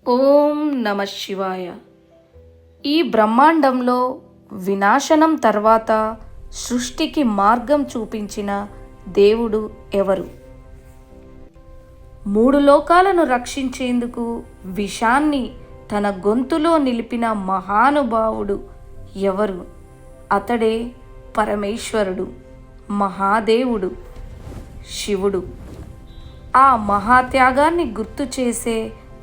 ఓం నమ శివాయ. ఈ బ్రహ్మాండంలో వినాశనం తర్వాత సృష్టికి మార్గం చూపించిన దేవుడు ఎవరు? మూడు లోకాలను రక్షించేందుకు విషాన్ని తన గొంతులో నిలిపిన మహానుభావుడు ఎవరు? అతడే పరమేశ్వరుడు, మహాదేవుడు, శివుడు. ఆ మహాత్యాగాన్ని గుర్తు చేసే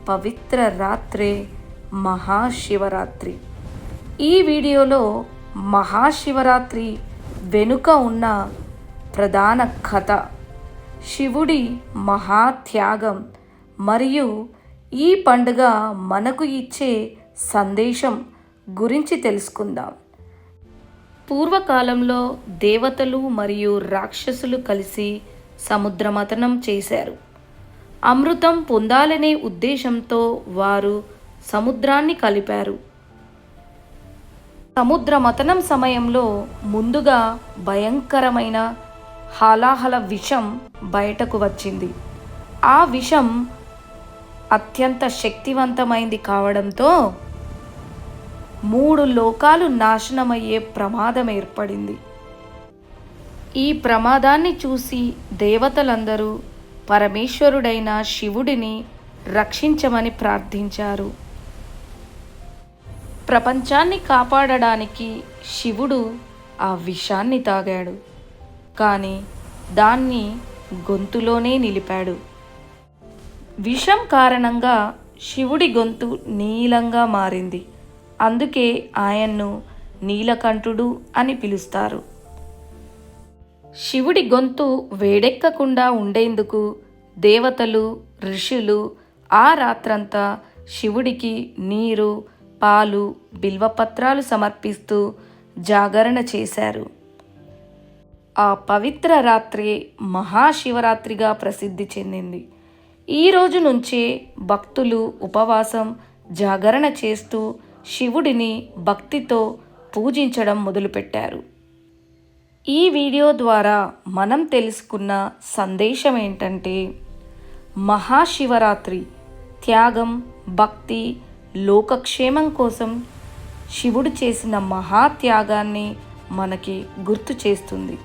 పవిత్ర రాత్రే మహాశివరాత్రి. ఈ వీడియోలో మహాశివరాత్రి వెనుక ఉన్న ప్రధాన కథ, శివుడి మహాత్యాగం మరియు ఈ పండుగ మనకు ఇచ్చే సందేశం గురించి తెలుసుకుందాం. పూర్వకాలంలో దేవతలు మరియు రాక్షసులు కలిసి సముద్రమథనం చేశారు. అమృతం పొందాలనే ఉద్దేశంతో వారు సముద్రాన్ని కలిపారు. సముద్రమథనం సమయంలో ముందుగా భయంకరమైన హాలాహల విషం బయటకు వచ్చింది. ఆ విషం అత్యంత శక్తివంతమైంది కావడంతో 3 లోకాలు నాశనమయ్యే ప్రమాదం ఏర్పడింది. ఈ ప్రమాదాన్ని చూసి దేవతలందరూ పరమేశ్వరుడైన శివుడిని రక్షించమని ప్రార్థించారు. ప్రపంచాన్ని కాపాడడానికి శివుడు ఆ విషాన్ని తాగాడు, కానీ దాన్ని గొంతులోనే నిలిపాడు. విషం కారణంగా శివుడి గొంతు నీలంగా మారింది. అందుకే ఆయన్ను నీలకంఠుడు అని పిలుస్తారు. శివుడి గొంతు వేడెక్కకుండా ఉండేందుకు దేవతలు, ఋషులు ఆ రాత్రంతా శివుడికి నీరు, పాలు, బిల్వపత్రాలు సమర్పిస్తూ జాగరణ చేశారు. ఆ పవిత్ర రాత్రి మహాశివరాత్రిగా ప్రసిద్ధి చెందింది. ఈ రోజు నుంచే భక్తులు ఉపవాసం, జాగరణ చేస్తూ శివుడిని భక్తితో పూజించడం మొదలుపెట్టారు. ఈ వీడియో ద్వారా మనం తెలుసుకున్న సందేశం ఏంటంటే, మహాశివరాత్రి త్యాగం, భక్తి, లోకక్షేమం కోసం శివుడు చేసిన మహాత్యాగాన్ని మనకి గుర్తు చేస్తుంది.